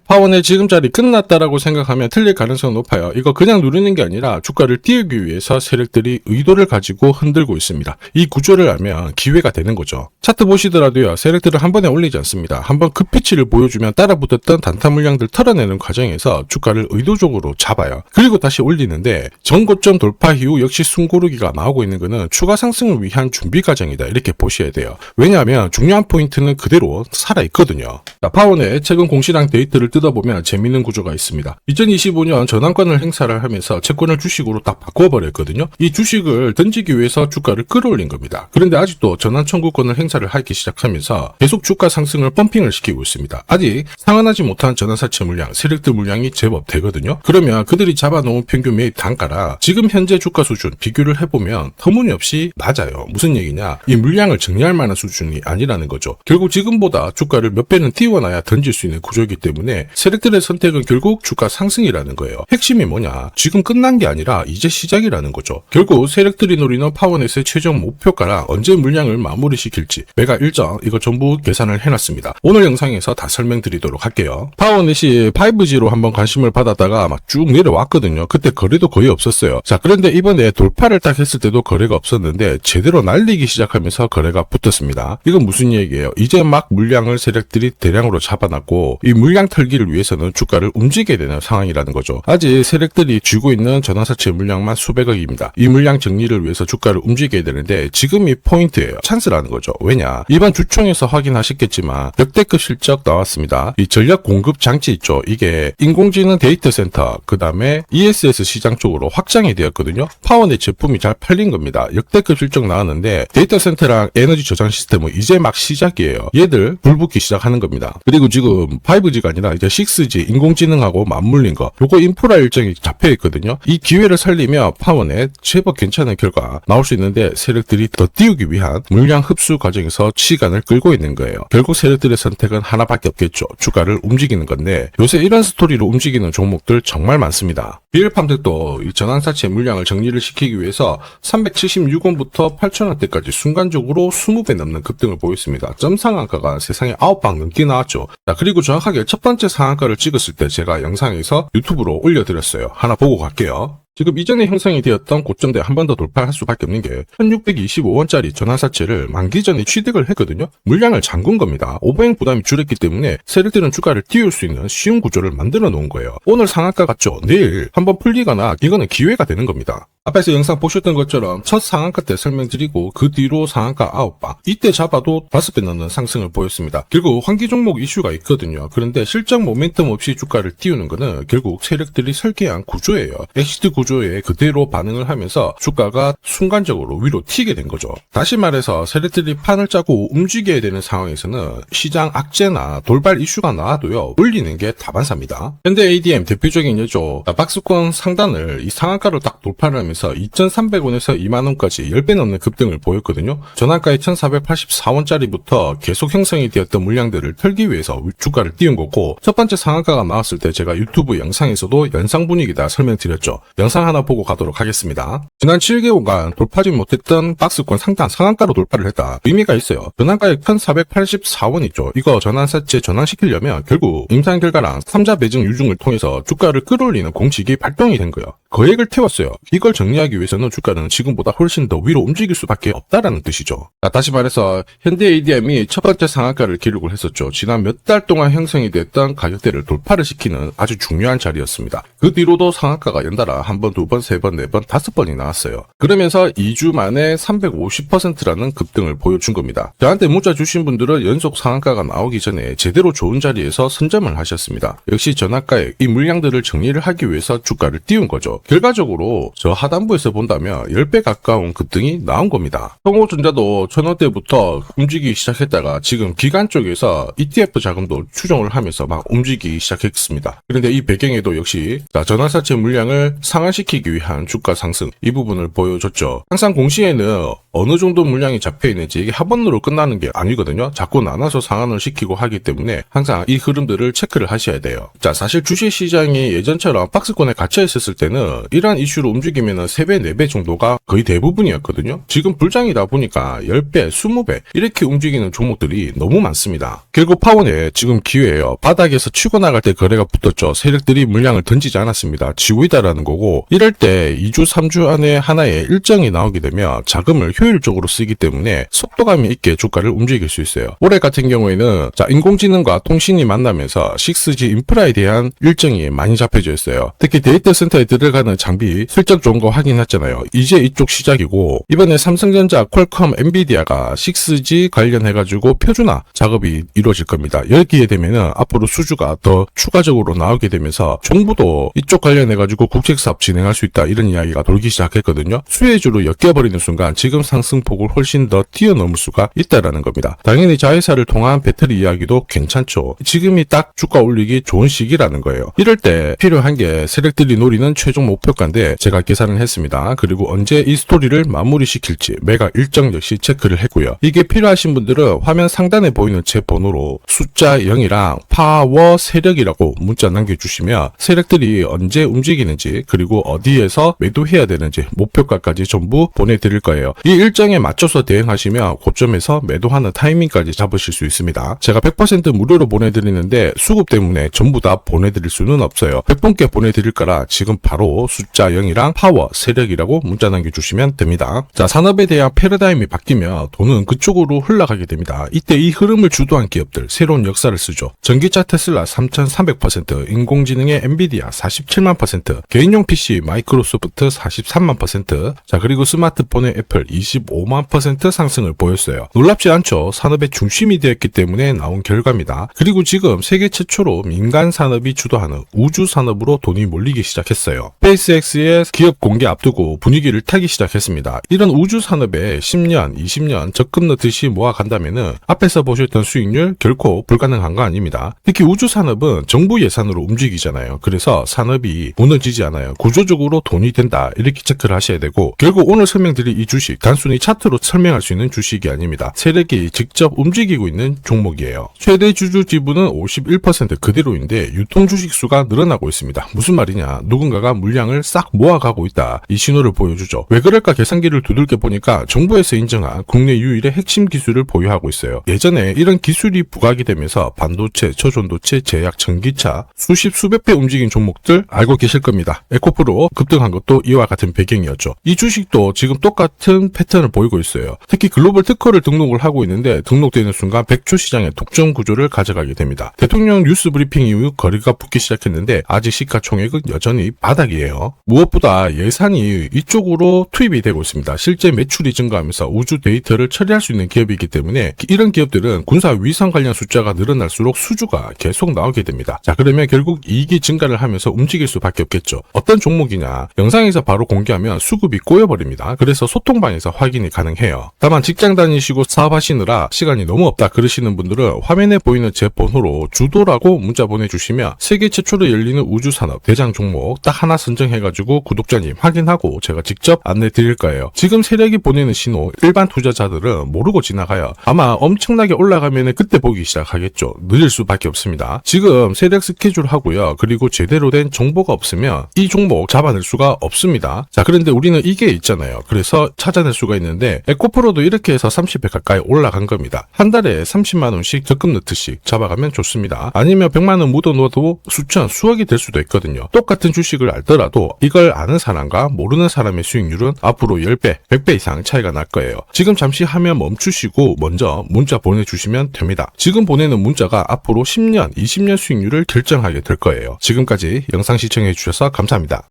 파원의 지금 자리 끝났다라고 생각하면 틀릴 가능성이 높아요. 이거 그냥 누르는 게 아니라 주가를 띄우기 위해서 세력들이 의도를 가지고 흔들고 있습니다. 이 구조를 알면 기회가 되는 거죠. 차트 보시더라도요, 세력들을 한 번에 올리지 않습니다. 한번 급피치를 보여주면 따라붙었던 단타 물량들 털어내는 과정에서 주가를 의도적으로 잡아요. 그리고 다시 올리는데 전고점 돌파 이후 역시 숨고르기가 나오고 있는 것은 추가 상승을 위한 준비 과정이다, 이렇게 보셔야 돼요. 왜냐하면 중요한 포인트는 그대로 살아있거든요. 자, 파원의 최근 공시랑 데이터를 뜯어보면 재밌는 구조가 있습니다. 2025년 전환권을 행사를 하면서 채권을 주식으로 딱 바꿔버렸거든요. 이 주식을 던지기 위해서 주가를 끌어올린 겁니다. 그런데 아직도 전환 청구권을 행사를 하기 시작하면서 계속 주가 상승을 펌핑을 시키고 있습니다. 아직 상환하지 못한 전환사채 물량, 세력들 물량이 제법 되거든요. 그러면 그들이 잡아놓은 평균 매입 단가랑 지금 현재 주가 수준 비교를 해보면 터무니없이 낮아요. 무슨 얘기냐? 이 물량을 정리할 만한 수준이 아니라는 거죠. 결국 지금보다 주가를 몇 배는 띄워놔야 던질 수 있는 구조이기 때문에 세력들의 선택은 결국 주가 상승이라는 거예요. 핵심이 뭐냐? 지금 끝난 게 아니라 이제 시작이라는 거죠. 결국 세력들이 노리는 파워넷의 최종 목표가랑 언제 물량을 마무리시킬지 매가 일정, 이거 전부 계산을 해놨습니다. 오늘 영상에서 다 설명드리도록 할게요. 파워넷이 5G로 한번 관심을 받았다가 막 쭉 내려왔거든요. 그때 거래도 거의 없었어요. 자, 그런데 이번에 돌파를 딱 했을 때도 거래가 없었는데 제대로 날리기 시작하면서 거래가 붙었습니다. 이건 무슨 얘기예요? 이제 막 물량을 세력들이 대량으로 잡아놨고 이 물량 털기를 위해서는 주가를 움직여야 되는 상황이라는 거죠. 아직 세력들이 쥐고 있는 전환사채 물량만 수백억입니다. 이 물량 정리를 위해서 주가를 움직여야 되는데 지금이 포인트예요. 찬스라는 거죠. 왜냐? 이번 주총에서 확인하셨겠지만 역대급 실적 나왔습니다. 이 전략 공급 장치 있죠. 이게 인공지능 데이터 센터, 그 다음에 ESS 시장 쪽으로 확장이 되었거든요. 파워넷 제품이 잘 팔린 겁니다. 역대급 실적 나왔는데 데이터 센터랑 에너지 저장 시스템은 이제 막 시작이에요. 얘들 불붙기 시작하는 겁니다. 그리고 지금 5G가 아니라 이제 6G 인공지능하고 맞물린 거, 요거 인프라 일정이 잡혀 있거든요. 이 기회를 살리며 파워넷 제법 괜찮은 결과 나올 수 있는데 세력들이 더 띄우기 위한 물량 흡수 과정에서 시간을 끌고 있는 거예요. 결국 세력들의 선택은 하나밖에 없겠죠. 주가를 움직이는 건데 요새 이런 스토리로 움직이는 종목들 정말 많습니다. 비엘팜들도 이 전환사채 물량을 정리를 시키기 위해서 376원부터 8,000원대까지 순간적으로 20배 넘는 급등을 보였습니다. 점 상한가가 세상에 9방 넘게 나왔죠. 자, 그리고 정확하게 첫 번째 상한가를 찍었을 때 제가 영상에서 유튜브로 올려드렸어요. 하나 보고 갈게요. 지금 이전에 형성이 되었던 고점대 한 번 더 돌파할 수밖에 없는 게 1625원짜리 전환사채를 만기 전에 취득을 했거든요. 물량을 잠근 겁니다. 오버행 부담이 줄었기 때문에 세력들은 주가를 띄울 수 있는 쉬운 구조를 만들어 놓은 거예요. 오늘 상한가 같죠? 내일 한번 풀리거나 이거는 기회가 되는 겁니다. 앞에서 영상 보셨던 것처럼 첫 상한가 때 설명드리고 그 뒤로 상한가 9방, 이때 잡아도 5배 넘는 상승을 보였습니다. 결국 환기 종목 이슈가 있거든요. 그런데 실적 모멘텀 없이 주가를 띄우는 거는 결국 세력들이 설계한 구조예요. 엑시트 구조에 그대로 반응을 하면서 주가가 순간적으로 위로 튀게 된 거죠. 다시 말해서 세력들이 판을 짜고 움직여야 되는 상황에서는 시장 악재나 돌발 이슈가 나와도요, 올리는 게 다반사입니다. 현대 ADM 대표적인 예죠. 박스권 상단을 이 상한가로 딱 돌파를 하면서 2,300원에서 2만원까지 10배 넘는 급등을 보였거든요. 전환가의 1,484원짜리부터 계속 형성이 되었던 물량들을 털기 위해서 주가를 띄운 거고, 첫 번째 상한가가 나왔을 때 제가 유튜브 영상에서도 연상 분위기다 설명드렸죠. 영상 하나 보고 가도록 하겠습니다. 지난 7개월간 돌파하지 못했던 박스권 상단 상한가로 돌파를 했다. 의미가 있어요. 전환가의 1,484원 있죠. 이거 전환사채 전환시키려면 결국 임상 결과랑 3자 배정 유중을 통해서 주가를 끌어올리는 공식이 발동이 된 거예요. 거액을 태웠어요. 이걸 정리하기 위해서는 주가는 지금보다 훨씬 더 위로 움직일 수밖에 없다라는 뜻이죠. 자, 다시 말해서 현대 ADM이 첫 번째 상한가를 기록을 했었죠. 지난 몇 달 동안 형성이 됐던 가격대를 돌파를 시키는 아주 중요한 자리였습니다. 그 뒤로도 상한가가 연달아 한 번, 두 번, 세 번, 네 번, 5번이 나왔어요. 그러면서 2주 만에 350%라는 급등을 보여준 겁니다. 저한테 문자 주신 분들은 연속 상한가가 나오기 전에 제대로 좋은 자리에서 선점을 하셨습니다. 역시 전환가에 이 물량들을 정리를 하기 위해서 주가를 띄운 거죠. 결과적으로 저 하단부에서 본다면 10배 가까운 급등이 나온 겁니다. 성호전자도 1,000원대부터 움직이기 시작했다가 지금 기관 쪽에서 ETF 자금도 추정을 하면서 막 움직이기 시작했습니다. 그런데 이 배경에도 역시 전환사채 물량을 상환시키기 위한 주가 상승, 이 부분을 보여줬죠. 항상 공시에는 어느 정도 물량이 잡혀 있는지 이게 합원으로 끝나는 게 아니거든요. 자꾸 나눠서 상환을 시키고 하기 때문에 항상 이 흐름들을 체크를 하셔야 돼요. 자, 사실 주식시장이 예전처럼 박스권에 갇혀 있었을 때는 이러한 이슈로 움직이면 3배, 4배 정도가 거의 대부분이었거든요. 지금 불장이다 보니까 10배, 20배 이렇게 움직이는 종목들이 너무 많습니다. 결국 파원에 지금 기회예요. 바닥에서 치고 나갈 때 거래가 붙었죠. 세력들이 물량을 던지지 않았습니다. 지고 있다라는 거고, 이럴 때 2주, 3주 안에 하나의 일정이 나오게 되면 자금을 효율적으로 쓰기 때문에 속도감 있게 주가를 움직일 수 있어요. 올해 같은 경우에는 자, 인공지능과 통신이 만나면서 6G 인프라에 대한 일정이 많이 잡혀져 있어요. 특히 데이터 센터에 들어가는 장비 실적 좋은 거 확인했잖아요. 이제 이쪽 시작이고, 이번에 삼성전자, 퀄컴, 엔비디아가 6G 관련해가지고 표준화 작업이 이루어질 겁니다. 여기에 되면은 앞으로 수주가 더 추가적으로 나오게 되면서 정부도 이쪽 관련해가지고 국책사업 진행할 수 있다, 이런 이야기가 돌기 시작했거든요. 수혜주로 엮여버리는 순간 지금 상승폭을 훨씬 더 뛰어넘을 수가 있다라는 겁니다. 당연히 자회사를 통한 배터리 이야기도 괜찮죠. 지금이 딱 주가 올리기 좋은 시기라는 거예요. 이럴 때 필요한 게 세력들이 노리는 최종 목표가인데 제가 계산을 했습니다. 그리고 언제 이 스토리를 마무리시킬지 매각 일정 역시 체크를 했고요. 이게 필요하신 분들은 화면 상단에 보이는 제 번호로 숫자 0이랑 파워 세력이라고 문자 남겨주시면 세력들이 언제 움직이는지, 그리고 어디에서 매도해야 되는지 목표가까지 전부 보내드릴 거예요. 이 일정에 맞춰서 대응하시면 고점에서 매도하는 타이밍까지 잡으실 수 있습니다. 제가 100% 무료로 보내드리는데 수급 때문에 전부 다 보내드릴 수는 없어요. 100분께 보내드릴 거라 지금 바로 숫자 0이랑 파워 세력이라고 문자 남겨주시면 됩니다. 자, 산업에 대한 패러다임이 바뀌면 돈은 그쪽으로 흘러가게 됩니다. 이때 이 흐름을 주도한 기업들 새로운 역사를 쓰죠. 전기차 테슬라 3,300%, 인공지능의 엔비디아 47만%, 개인용 PC 마이크로소프트 43만%, 자, 그리고 스마트폰의 애플 25만% 상승을 보였어요. 놀랍지 않죠? 산업의 중심이 되었기 때문에 나온 결과입니다. 그리고 지금 세계 최초로 민간 산업이 주도하는 우주 산업으로 돈이 몰리기 시작했어요. 스페이스X의 기업 공개 앞두고 분위기를 타기 시작했습니다. 이런 우주 산업에 10년, 20년 적금 넣듯이 모아간다면은 앞에서 보셨던 수익률 결코 불가능한 거 아닙니다. 특히 우주 산업은 정부 예산으로 움직이잖아요. 그래서 산업이 무너지지 않아요. 구조적으로 돈이 된다, 이렇게 체크를 하셔야 되고, 결국 오늘 설명드릴 이 주식 단순히 차트로 설명할 수 있는 주식이 아닙니다. 세력이 직접 움직이고 있는 종목이에요. 최대 주주 지분은 51% 그대로인데 유통 주식 수가 늘어나고 있습니다. 무슨 말이냐, 누군가가 물량을 싹 모아가고 있다, 이 신호를 보여주죠. 왜 그럴까 계산기를 두들겨 보니까 정부에서 인정한 국내 유일의 핵심 기술을 보유하고 있어요. 예전에 이런 기술이 부각이 되면서 반도체, 저전도체, 제약, 전기차 수십 수백 배 움직인 종목들 알고 계실 겁니다. 에코프로 급등한 것도 이와 같은 배경이었죠. 이 주식도 지금 똑같은 패턴을 보이고 있어요. 특히 글로벌 특허를 등록을 하고 있는데 등록되는 순간 100조 시장의 독점 구조를 가져가게 됩니다. 대통령 뉴스 브리핑 이후 거리가 붙기 시작했는데 아직 시가총액은 여전히 바닥이에요. 무엇보다 예산이 이쪽으로 투입이 되고 있습니다. 실제 매출이 증가하면서 우주 데이터를 처리할 수 있는 기업이기 때문에 이런 기업들은 군사 위상 관련 숫자가 늘어날수록 수주가 계속 나오게 됩니다. 자, 그러면 결국 이익이 증가를 하면서 움직일 수밖에 없겠죠. 어떤 종목이냐, 영상에서 바로 공개하면 수급이 꼬여버립니다. 그래서 소통방에서 확인이 가능해요. 다만 직장 다니시고 사업하시느라 시간이 너무 없다 그러시는 분들은 화면에 보이는 제 번호로 주도라고 문자 보내주시면 세계 최초로 열리는 우주산업 대장 종목 딱 하나 선정해가지고 구독자님 확인하고 제가 직접 안내 드릴 거예요. 지금 세력이 보내는 신호 일반 투자자들은 모르고 지나가요. 아마 엄청나게 올라가면 그때 보기 시작하겠죠. 늦을 수밖에 없습니다. 지금 세력 스케줄 하고요. 그리고 제대로 된 정보가 없으면 이 종목 잡아낼 수가 없습니다. 자, 그런데 우리는 이게 있잖아요. 그래서 찾아낼 수가 있는데 에코프로도 이렇게 해서 30배 가까이 올라간 겁니다. 한 달에 30만원씩 적금 넣듯이 잡아가면 좋습니다. 아니면 100만원 묻어놓아도 수천, 수억이 될 수도 있거든요. 똑같은 주식을 알더라도 이걸 아는 사람과 모르는 사람의 수익률은 앞으로 10배, 100배 이상 차이가 날 거예요. 지금 잠시 화면 멈추시고 먼저 문자 보내주시면 됩니다. 지금 보내는 문자가 앞으로 10년, 20년 수익률을 결정하게 될 거예요. 지금까지 영상 시청해주셔서 감사합니다.